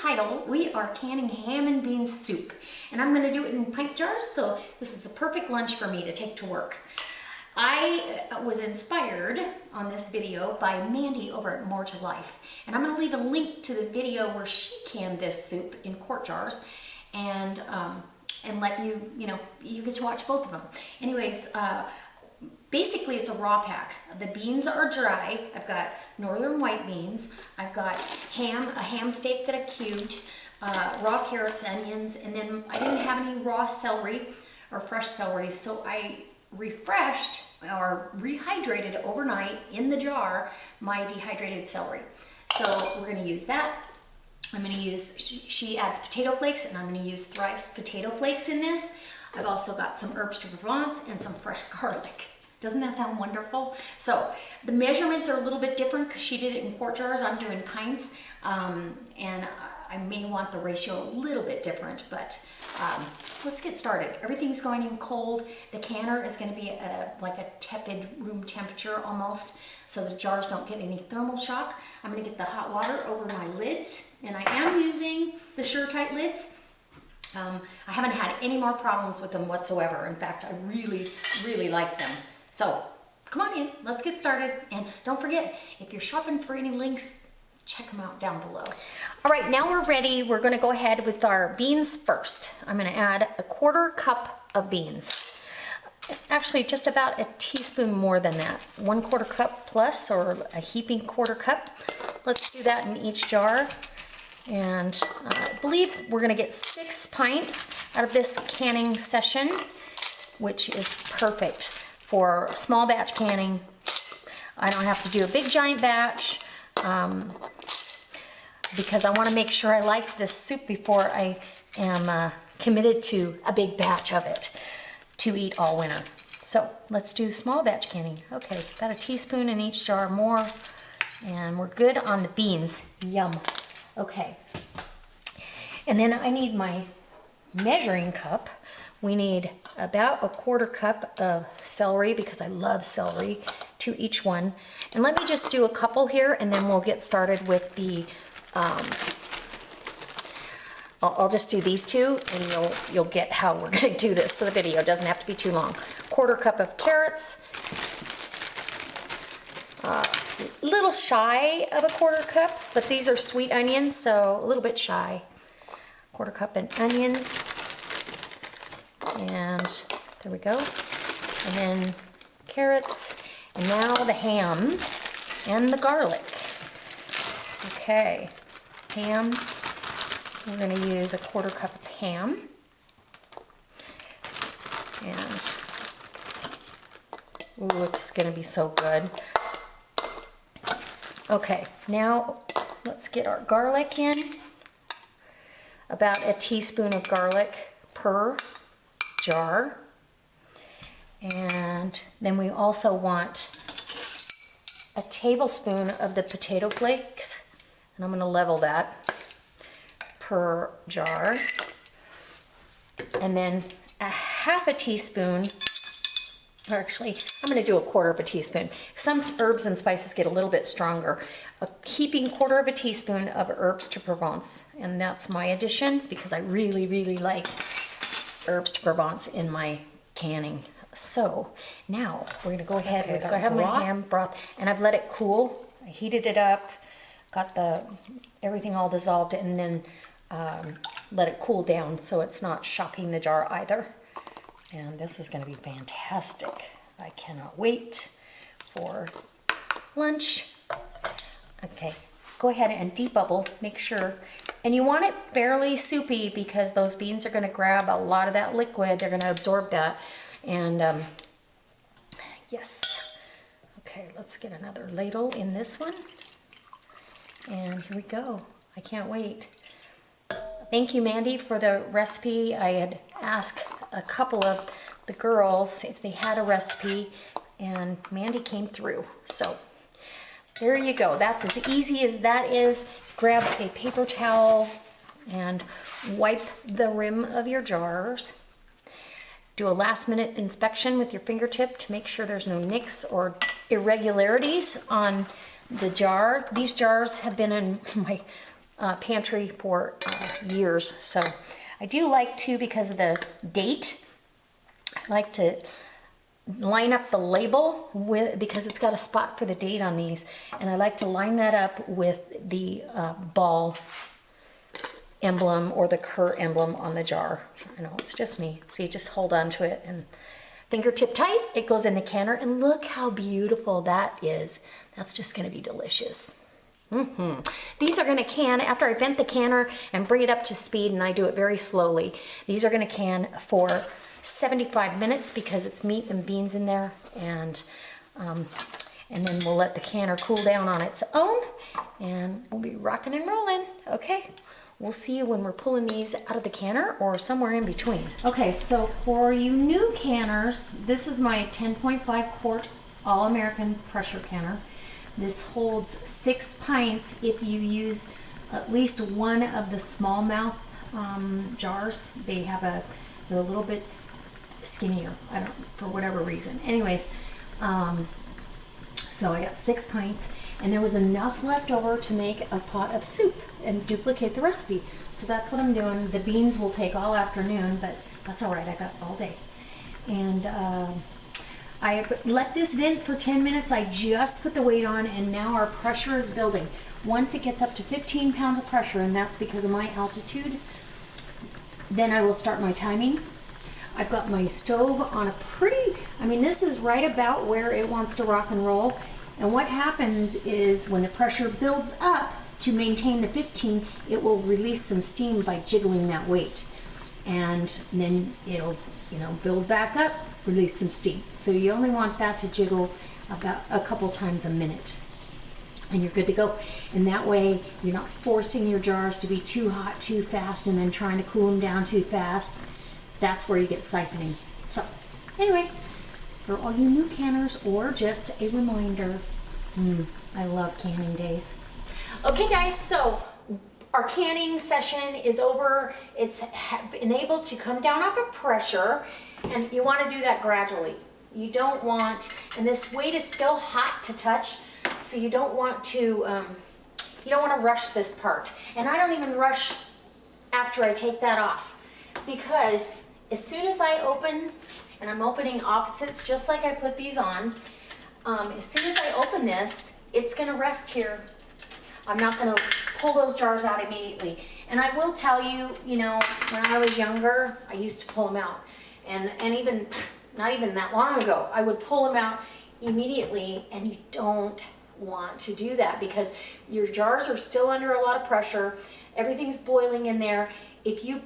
title, we are canning ham and beans soup. And I'm gonna do it in pint jars, so this is a perfect lunch for me to take to work. I was inspired on this video by Mandy over at More to Life. And I'm gonna leave a link to the video where she canned this soup in quart jars and let you, you get to watch both of them. Anyways, basically it's a raw pack. The beans are dry. I've got northern white beans. I've got a ham steak that I cubed, raw carrots, onions, and then I didn't have any raw celery or fresh celery, so I refreshed or rehydrated overnight in the jar my dehydrated celery. So we're gonna use that. I'm gonna use, she adds potato flakes, and I'm gonna use Thrive's potato flakes in this. I've also got some herbs de Provence and some fresh garlic. Doesn't that sound wonderful? So the measurements are a little bit different because she did it in quart jars. I'm doing pints, and I may want the ratio a little bit different, but let's get started. Everything's going in cold. The canner is going to be at like a tepid room temperature almost, so the jars don't get any thermal shock. I'm going to get the hot water over my lids, and I am using the SureTight lids. I haven't had any more problems with them whatsoever. In fact, I really, really like them. So come on in, let's get started. And don't forget, if you're shopping for any links, check them out down below. All right, now we're ready. We're gonna go ahead with our beans first. I'm gonna add a 1/4 cup of beans. Actually, just about a teaspoon more than that. 1/4 cup plus, or a heaping 1/4 cup. Let's do that in each jar. And I believe we're gonna get 6 pints out of this canning session, which is perfect for small batch canning. I don't have to do a big giant batch because I wanna make sure I like this soup before I am committed to a big batch of it to eat all winter. So let's do small batch canning. Okay, about a teaspoon in each jar more, and we're good on the beans. Yum. Okay, and then I need my measuring cup. We need about a 1/4 cup of celery, because I love celery, to each one. And let me just do a couple here, and then we'll get started with the, I'll just do these two, and you'll get how we're gonna do this, so the video doesn't have to be too long. 1/4 cup of carrots, little shy of a 1/4 cup, but these are sweet onions, so a little bit shy. 1/4 cup an onion, and there we go. And then carrots, and now the ham and the garlic. Okay, ham, we're gonna use a 1/4 cup of ham. And, ooh, it's gonna be so good. Okay, now let's get our garlic in. About a teaspoon of garlic per jar. And then we also want a tablespoon of the potato flakes, and I'm gonna level that, per jar. And then a 1/2 teaspoon, or actually, I'm gonna do a 1/4 teaspoon. Some herbs and spices get a little bit stronger. A heaping 1/4 teaspoon of herbs de Provence, and that's my addition because I really, really like herbs de Provence in my canning. So now we're gonna go ahead with, so I have my ham broth, and I've let it cool. I heated it up, got everything all dissolved, and then let it cool down so it's not shocking the jar either. And this is going to be fantastic. I cannot wait for lunch. Okay, go ahead and debubble, make sure. And you want it fairly soupy because those beans are going to grab a lot of that liquid. They're going to absorb that. And yes. Okay, let's get another ladle in this one. And here we go. I can't wait. Thank you, Mandy, for the recipe. I had asked a couple of the girls if they had a recipe, and Mandy came through. So there you go. That's as easy as that is. Grab a paper towel and wipe the rim of your jars. Do a last-minute inspection with your fingertip to make sure there's no nicks or irregularities on the jar. These jars have been in my Pantry for years. So I do like to, because of the date, I like to line up the label with, because it's got a spot for the date on these, and I like to line that up with the ball emblem or the Kerr emblem on the jar. I know it's just me. See, just hold on to it and fingertip tight. It goes in the canner, and look how beautiful that is. That's just going to be delicious. These are going to can after I vent the canner and bring it up to speed, and I do it very slowly. These are going to can for 75 minutes because it's meat and beans in there, and then we'll let the canner cool down on its own, and we'll be rocking and rolling. Okay, we'll see you when we're pulling these out of the canner or somewhere in between. Okay, so for you new canners, this is my 10.5 quart All-American pressure canner. This holds 6 pints if you use at least one of the smallmouth jars. They're a little bit skinnier, I don't, for whatever reason. Anyways, so I got 6 pints, and there was enough left over to make a pot of soup and duplicate the recipe. So that's what I'm doing. The beans will take all afternoon, but that's all right, I got all day. And I let this vent for 10 minutes. I just put the weight on, and now our pressure is building. Once it gets up to 15 pounds of pressure, and that's because of my altitude, then I will start my timing. I've got my stove on a pretty, this is right about where it wants to rock and roll. And what happens is when the pressure builds up to maintain the 15, it will release some steam by jiggling that weight. And then it'll, build back up, release some steam. So you only want that to jiggle about a couple times a minute, and you're good to go. And that way you're not forcing your jars to be too hot too fast and then trying to cool them down too fast. That's where you get siphoning. So anyway, for all you new canners, or just a reminder, I love canning days. Okay guys, so our canning session is over. It's been able to come down off of pressure, and you want to do that gradually. You don't want, and this weight is still hot to touch, so you don't want to rush this part. And I don't even rush after I take that off, because as soon as I open, and I'm opening opposites just like I put these on, as soon as I open this, it's going to rest here. I'm not going to pull those jars out immediately. And I will tell you, when I was younger, I used to pull them out. And even, not even that long ago, I would pull them out immediately, and you don't want to do that because your jars are still under a lot of pressure. Everything's boiling in there. If you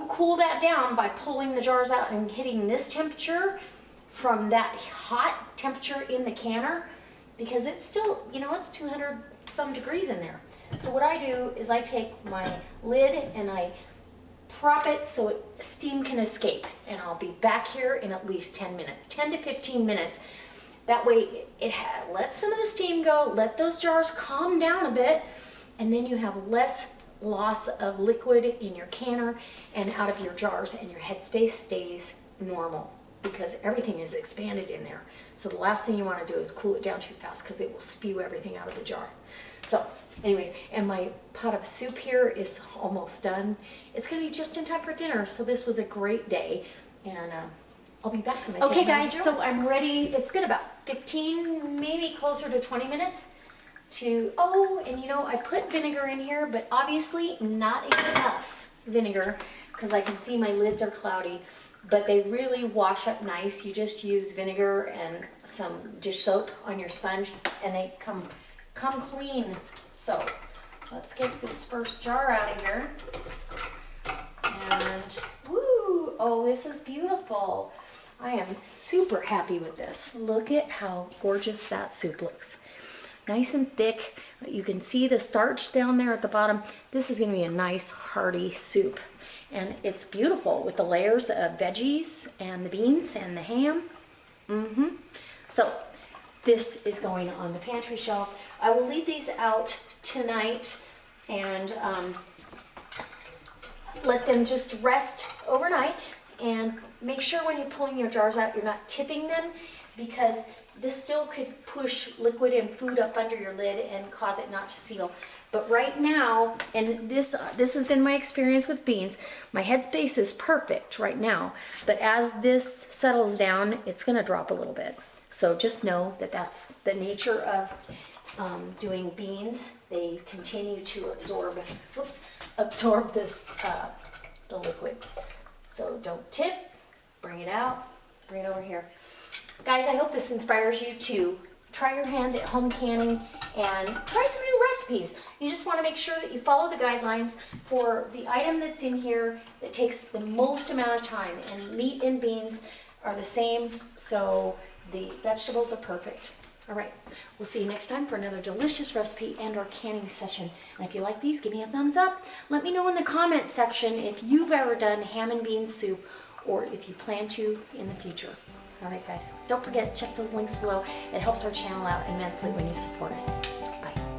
cool that down by pulling the jars out and hitting this temperature from that hot temperature in the canner, because it's still, it's 200 some degrees in there. So what I do is I take my lid and I prop it so steam can escape, and I'll be back here in at least 10 minutes, 10 to 15 minutes. That way it lets some of the steam go, let those jars calm down a bit, and then you have less loss of liquid in your canner and out of your jars, and your headspace stays normal because everything is expanded in there. So the last thing you want to do is cool it down too fast, because it will spew everything out of the jar. So anyways, and my pot of soup here is almost done. It's going to be just in time for dinner, so this was a great day, and I'll be back. Okay guys, so I'm ready. It's been about 15, maybe closer to 20 minutes to, and I put vinegar in here, but obviously not enough vinegar because I can see my lids are cloudy, but they really wash up nice. You just use vinegar and some dish soap on your sponge, and they come clean. So let's get this first jar out of here. And woo, this is beautiful. I am super happy with this. Look at how gorgeous that soup looks. Nice and thick. You can see the starch down there at the bottom. This is going to be a nice hearty soup. And it's beautiful with the layers of veggies and the beans and the ham. So this is going on the pantry shelf. I will leave these out tonight and let them just rest overnight. And make sure when you're pulling your jars out, you're not tipping them, because this still could push liquid and food up under your lid and cause it not to seal. But right now, and this has been my experience with beans, my headspace is perfect right now, but as this settles down, it's gonna drop a little bit. So just know that that's the nature of doing beans. They continue to absorb this, the liquid. So don't tip, bring it out, bring it over here. Guys, I hope this inspires you to try your hand at home canning and try some new recipes. You just want to make sure that you follow the guidelines for the item that's in here that takes the most amount of time. And meat and beans are the same, so the vegetables are perfect. All right, we'll see you next time for another delicious recipe and our canning session. And if you like these, give me a thumbs up. Let me know in the comments section if you've ever done ham and bean soup or if you plan to in the future. All right, guys, don't forget, check those links below. It helps our channel out immensely when you support us. Bye.